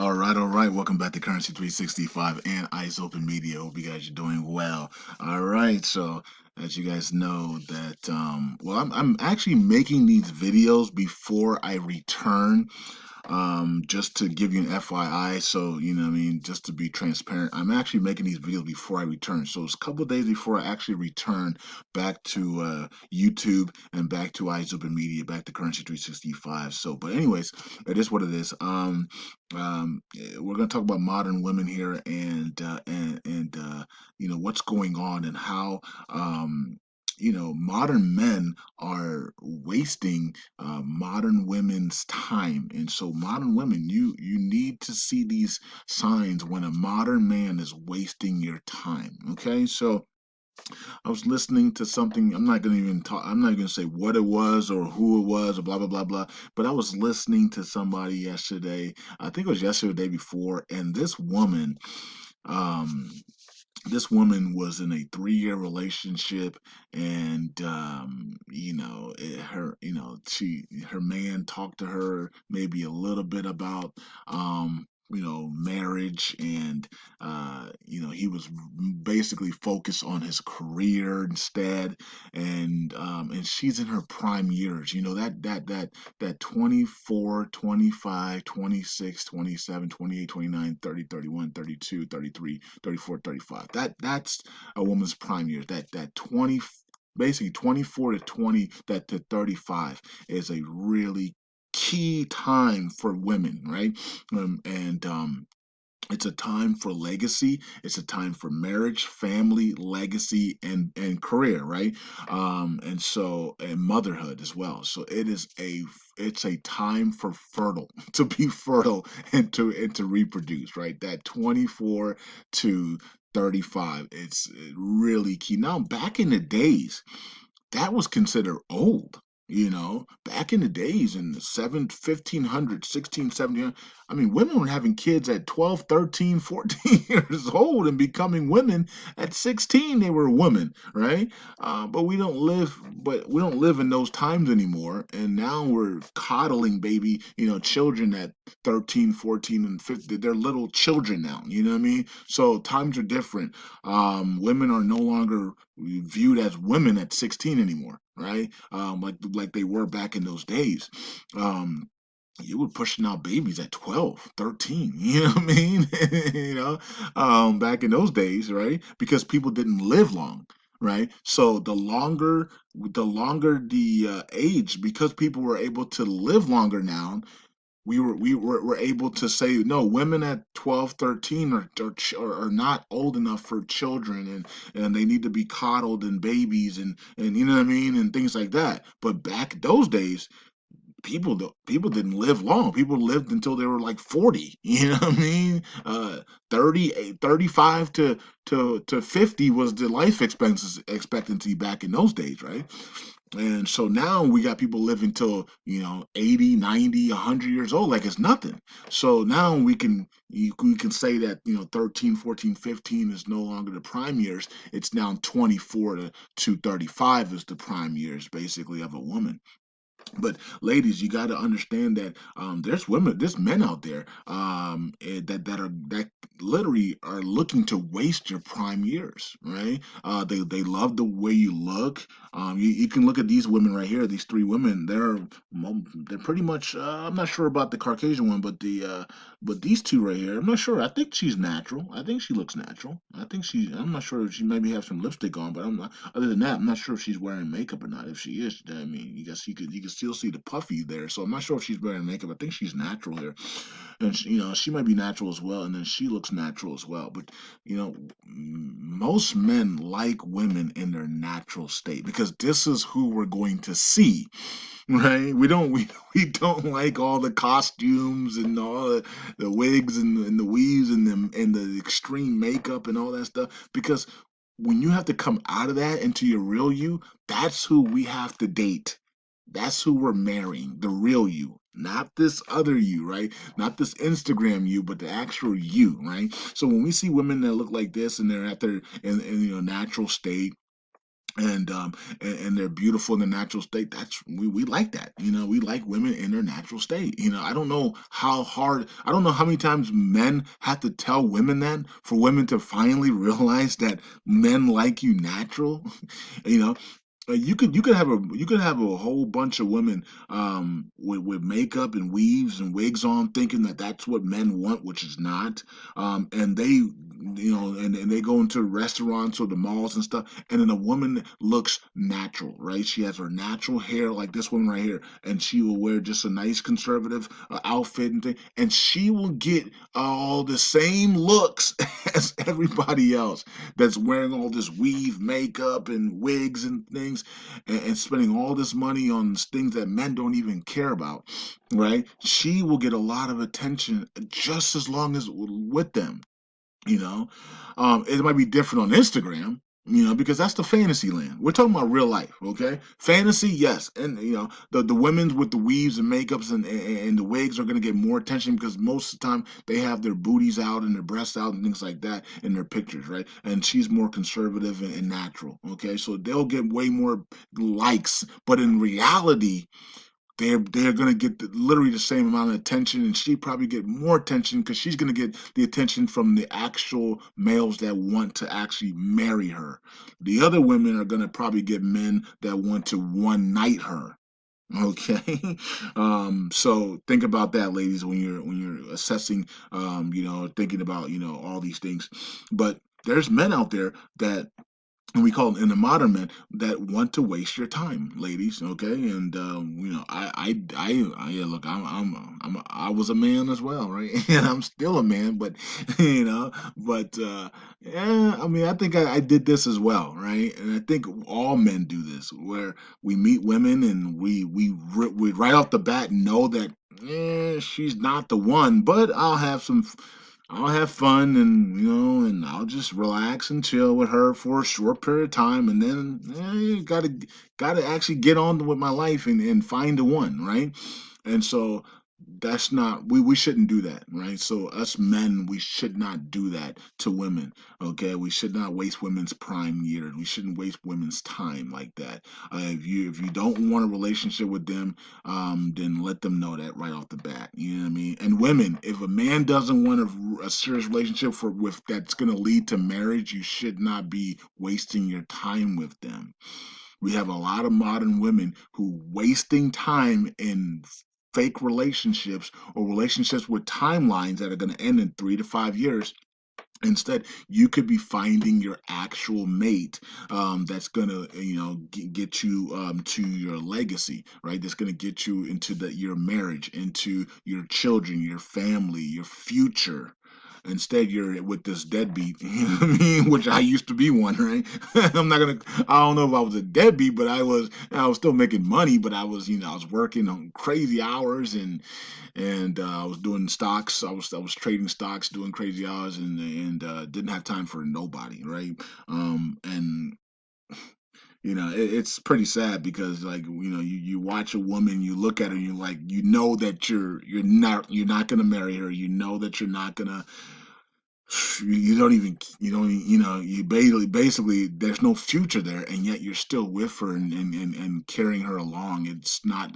All right. Welcome back to Currency 365 and Eyes Open Media. Hope you guys are doing well. All right. So, as you guys know, that I'm actually making these videos before I return. Just to give you an FYI, so you know what I mean, just to be transparent, I'm actually making these videos before I return. So it's a couple of days before I actually return back to YouTube and back to Eyes Open Media, back to Currency 365. So, but anyways, it is what it is. We're gonna talk about modern women here and you know what's going on and how modern men are wasting modern women's time. And so modern women, you need to see these signs when a modern man is wasting your time. Okay, so I was listening to something. I'm not going to say what it was or who it was or blah blah blah blah, but I was listening to somebody yesterday. I think it was yesterday or the day before, and um this woman was in a 3-year relationship, and her man talked to her maybe a little bit about marriage, and he was basically focused on his career instead. And she's in her prime years, that 24, 25, 26, 27, 28, 29, 30, 31, 32, 33, 34, 35. That's a woman's prime years. That 20, basically 24 to 20, that to 35 is a really key time for women, right? And it's a time for legacy. It's a time for marriage, family, legacy, and career, right? And motherhood as well. So it's a time for fertile to be fertile and to reproduce, right? That 24 to 35. It's really key. Now, back in the days, that was considered old. Back in the days in the 1500s, 16, 1700s, I mean, women were having kids at 12, 13, 14 years old and becoming women at 16. They were women, right? But we don't live in those times anymore. And now we're coddling baby, children at 13, 14, and 15. They're little children now. You know what I mean? So times are different. Women are no longer viewed as women at 16 anymore, right? Like they were back in those days. You were pushing out babies at 12, 13. You know what I mean? Back in those days, right? Because people didn't live long, right? So the longer the age, because people were able to live longer now, we were able to say no, women at 12, 13 are not old enough for children, and they need to be coddled and babies, and you know what I mean, and things like that. But back those days, people didn't live long. People lived until they were like 40. You know what I mean? 35 to 50 was the life expectancy back in those days, right? And so now we got people living till 80, 90, 100 years old like it's nothing. So now we can say that 13, 14, 15 is no longer the prime years. It's now 24 to 35 is the prime years basically of a woman. But ladies, you got to understand that there's men out there, that literally are looking to waste your prime years, right? They love the way you look. You can look at these women right here, these three women. They're pretty much. I'm not sure about the Caucasian one, but these two right here, I'm not sure. I think she's natural. I think she looks natural. I'm not sure if she maybe have some lipstick on, but I'm not. Other than that, I'm not sure if she's wearing makeup or not. If she is, I mean, you guess you can still see the puffy there. So I'm not sure if she's wearing makeup. I think she's natural here, and she might be natural as well. And then she looks natural as well. But most men like women in their natural state because this is who we're going to see, right? We don't like all the costumes and all the wigs and the weaves and the extreme makeup and all that stuff, because when you have to come out of that into your real you, that's who we have to date. That's who we're marrying, the real you, not this other you, right? Not this Instagram you, but the actual you, right? So when we see women that look like this and they're at their in natural state, and they're beautiful in their natural state. That's we like that. We like women in their natural state. I don't know how hard, I don't know how many times men have to tell women that for women to finally realize that men like you natural. you know you could have a whole bunch of women with makeup and weaves and wigs on, thinking that that's what men want, which is not. And they, and they go into restaurants or the malls and stuff, and then a woman looks natural, right? She has her natural hair, like this one right here, and she will wear just a nice conservative outfit and thing, and she will get all the same looks as everybody else that's wearing all this weave makeup and wigs and things, and spending all this money on things that men don't even care about, right? She will get a lot of attention just as long as with them. you know it might be different on Instagram, because that's the fantasy land. We're talking about real life, okay? Fantasy, yes. And the women with the weaves and makeups and the wigs are going to get more attention because most of the time they have their booties out and their breasts out and things like that in their pictures, right? And she's more conservative and natural, okay? So they'll get way more likes, but in reality they're gonna get literally the same amount of attention, and she probably get more attention because she's gonna get the attention from the actual males that want to actually marry her. The other women are gonna probably get men that want to one night her. Okay. So think about that, ladies, when you're assessing, thinking about all these things. But there's men out there that, and we call them in the modern men, that want to waste your time, ladies. Okay, and look, I was a man as well, right? And I'm still a man, but but yeah, I mean, I think I did this as well, right? And I think all men do this, where we meet women and we right off the bat know that she's not the one, but I'll have fun, and I'll just relax and chill with her for a short period of time, and then gotta actually get on with my life and find the one, right? And so that's not, we shouldn't do that, right? So us men, we should not do that to women. Okay, we should not waste women's prime years. We shouldn't waste women's time like that. If you don't want a relationship with them, then let them know that right off the bat. You know what I mean? And women, if a man doesn't want a serious relationship with that's going to lead to marriage, you should not be wasting your time with them. We have a lot of modern women who wasting time in fake relationships or relationships with timelines that are going to end in 3 to 5 years. Instead, you could be finding your actual mate, that's gonna, get you to your legacy, right? That's gonna get you into your marriage, into your children, your family, your future. Instead, you're with this deadbeat, you know what I mean? Which I used to be one, right? I'm not gonna. I don't know if I was a deadbeat, but I was still making money, but I was working on crazy hours, and I was doing stocks. I was trading stocks, doing crazy hours, and didn't have time for nobody, right? And it's pretty sad because, like, you watch a woman, you look at her, and you know that you're not gonna marry her. You know that you're not gonna. You don't even you don't even- you basically there's no future there, and yet you're still with her and carrying her along. It's not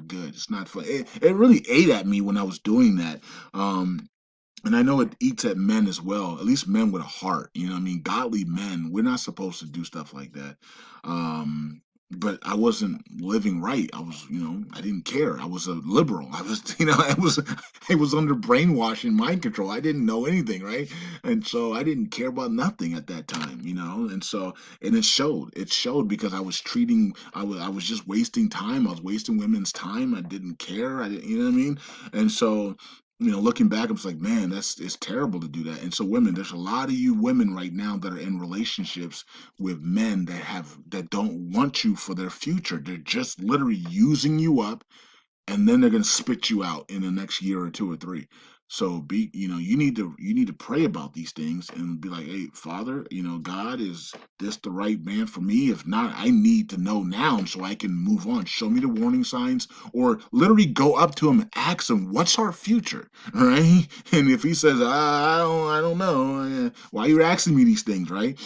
good. It's not fun. It really ate at me when I was doing that. And I know it eats at men as well, at least men with a heart. You know what I mean? Godly men, we're not supposed to do stuff like that. But I wasn't living right. I didn't care. I was a liberal. I was, I was under brainwashing, mind control. I didn't know anything, right? And so I didn't care about nothing at that time. And it showed. It showed because I was just wasting time. I was wasting women's time. I didn't care. I didn't, you know what I mean? And so looking back, I'm just like, man, it's terrible to do that. And so, women, there's a lot of you women right now that are in relationships with men that don't want you for their future. They're just literally using you up, and then they're going to spit you out in the next year or two or three. So you need to pray about these things and be like, hey, Father, God, is this the right man for me? If not, I need to know now so I can move on. Show me the warning signs, or literally go up to him and ask him, what's our future, right? And if he says, I don't know, why are you asking me these things, right?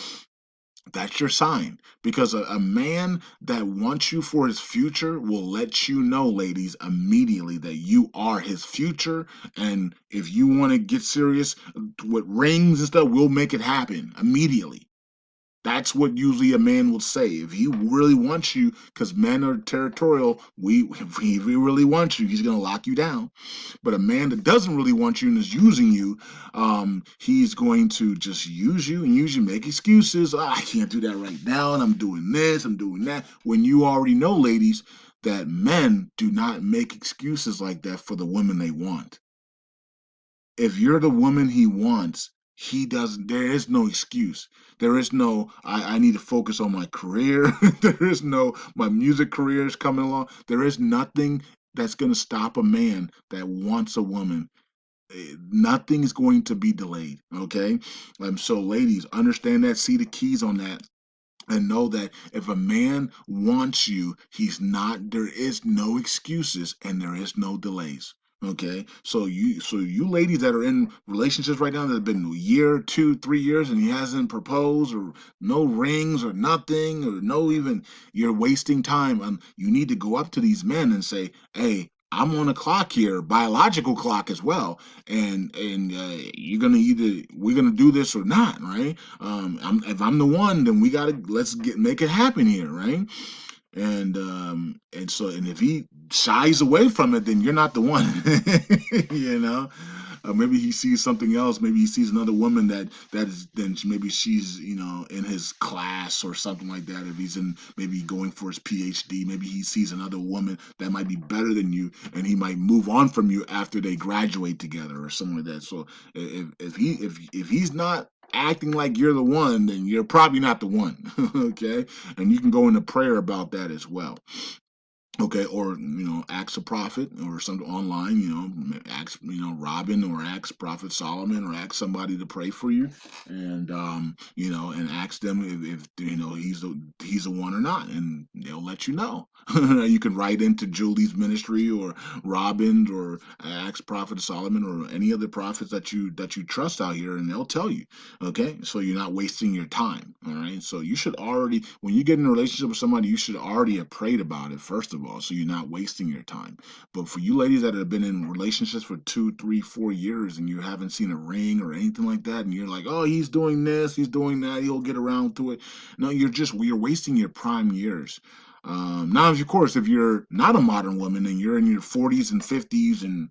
that's your sign. Because a man that wants you for his future will let you know, ladies, immediately that you are his future. And if you want to get serious with rings and stuff, we'll make it happen immediately. That's what usually a man will say. If he really wants you, because men are territorial, if he really wants you, he's going to lock you down. But a man that doesn't really want you and is using you, he's going to just use you and use you, make excuses. "Oh, I can't do that right now, and I'm doing this, I'm doing that." When you already know, ladies, that men do not make excuses like that for the women they want. If you're the woman he wants, he doesn't. There is no excuse. There is no. I need to focus on my career. There is no. My music career is coming along. There is nothing that's going to stop a man that wants a woman. Nothing is going to be delayed. Okay. So ladies, understand that. See the keys on that, and know that if a man wants you, he's not, there is no excuses and there is no delays. Okay, so you ladies that are in relationships right now that have been a year, 2, 3 years, and he hasn't proposed, or no rings or nothing, or no even, you're wasting time. You need to go up to these men and say, "Hey, I'm on a clock here, biological clock as well, and you're gonna either, we're gonna do this or not, right? If I'm the one, then we gotta, let's get, make it happen here, right?" And if he shies away from it, then you're not the one. you know Maybe he sees something else. Maybe he sees another woman that is, then maybe she's, in his class or something like that. If he's in, maybe going for his PhD, maybe he sees another woman that might be better than you, and he might move on from you after they graduate together or something like that. So if he's not acting like you're the one, then you're probably not the one. Okay, and you can go into prayer about that as well. Okay, or ask a prophet or something online. Ask Robin, or ask Prophet Solomon, or ask somebody to pray for you, and ask them if he's the one or not, and they'll let you know. You can write into Julie's ministry or Robin, or ask Prophet Solomon or any other prophets that you trust out here, and they'll tell you. Okay, so you're not wasting your time. All right, so you should already, when you get in a relationship with somebody, you should already have prayed about it first of all, so you're not wasting your time. But for you ladies that have been in relationships for 2, 3, 4 years, and you haven't seen a ring or anything like that, and you're like, "Oh, he's doing this, he's doing that, he'll get around to it." No, you're wasting your prime years. Now, of course, if you're not a modern woman and you're in your 40s and 50s, and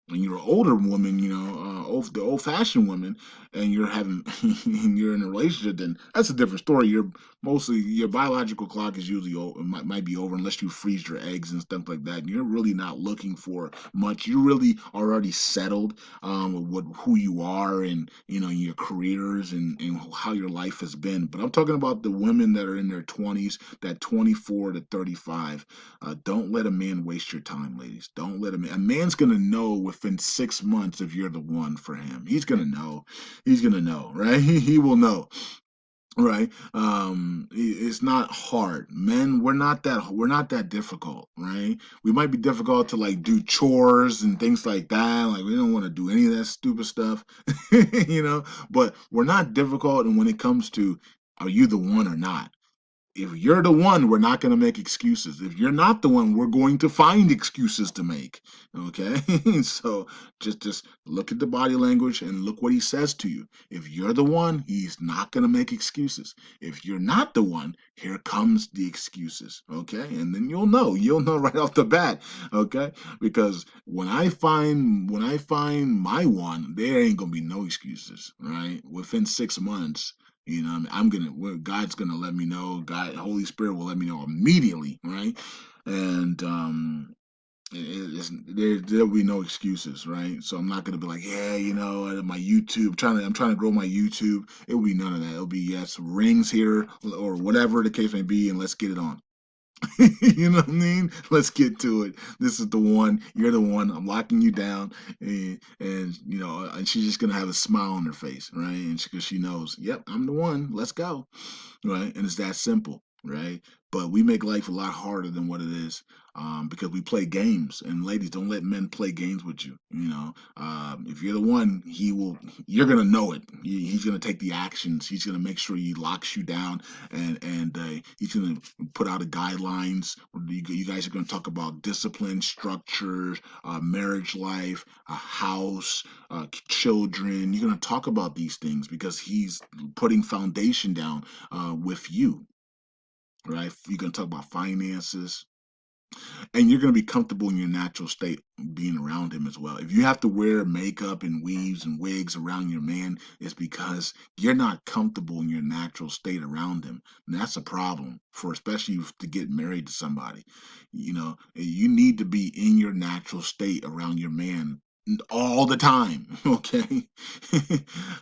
you're an older woman, the old fashioned woman, and you're having and you're in a relationship, then that's a different story. You're mostly, your biological clock is usually over, might be over, unless you freeze your eggs and stuff like that. And you're really not looking for much. You really are already settled with who you are, and your careers, and how your life has been. But I'm talking about the women that are in their 20s, that 24 to 35. Don't let a man waste your time, ladies. Don't let a man's gonna know within 6 months if you're the one for him. He's gonna know. He's gonna know, right? He will know, right? It's not hard. Men, we're not that difficult, right? We might be difficult to, like, do chores and things like that. Like, we don't want to do any of that stupid stuff, But we're not difficult, and when it comes to, are you the one or not? If you're the one, we're not going to make excuses. If you're not the one, we're going to find excuses to make. Okay, so just look at the body language and look what he says to you. If you're the one, he's not going to make excuses. If you're not the one, here comes the excuses. Okay, and then you'll know right off the bat. Okay, because when I find my one, there ain't gonna be no excuses. Right, within 6 months. God's gonna let me know. God, Holy Spirit will let me know immediately, right? And there'll be no excuses, right? So I'm not gonna be like, yeah, my YouTube, I'm trying to grow my YouTube. It will be none of that. It'll be, yes, rings here or whatever the case may be, and let's get it on. You know what I mean? Let's get to it. This is the one. You're the one. I'm locking you down, and she's just gonna have a smile on her face, right? And because she knows, yep, I'm the one. Let's go, right? And it's that simple. right? But we make life a lot harder than what it is, because we play games. And ladies, don't let men play games with you. You know, if you're the one, he will. You're gonna know it. He's gonna take the actions. He's gonna make sure he locks you down, and he's gonna put out a guidelines. You guys are gonna talk about discipline, structure, marriage life, a house, children. You're gonna talk about these things because he's putting foundation down with you, right? You're going to talk about finances, and you're going to be comfortable in your natural state being around him as well. If you have to wear makeup and weaves and wigs around your man, it's because you're not comfortable in your natural state around him. And that's a problem for, especially to get married to somebody. You know, you need to be in your natural state around your man all the time, okay?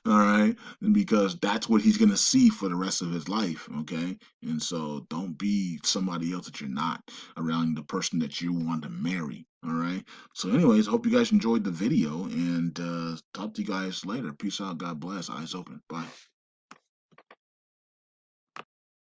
All right, because that's what he's going to see for the rest of his life, okay? And so don't be somebody else that you're not around the person that you want to marry. All right. So, anyways, I hope you guys enjoyed the video, and talk to you guys later. Peace out. God bless. Eyes open. Bye.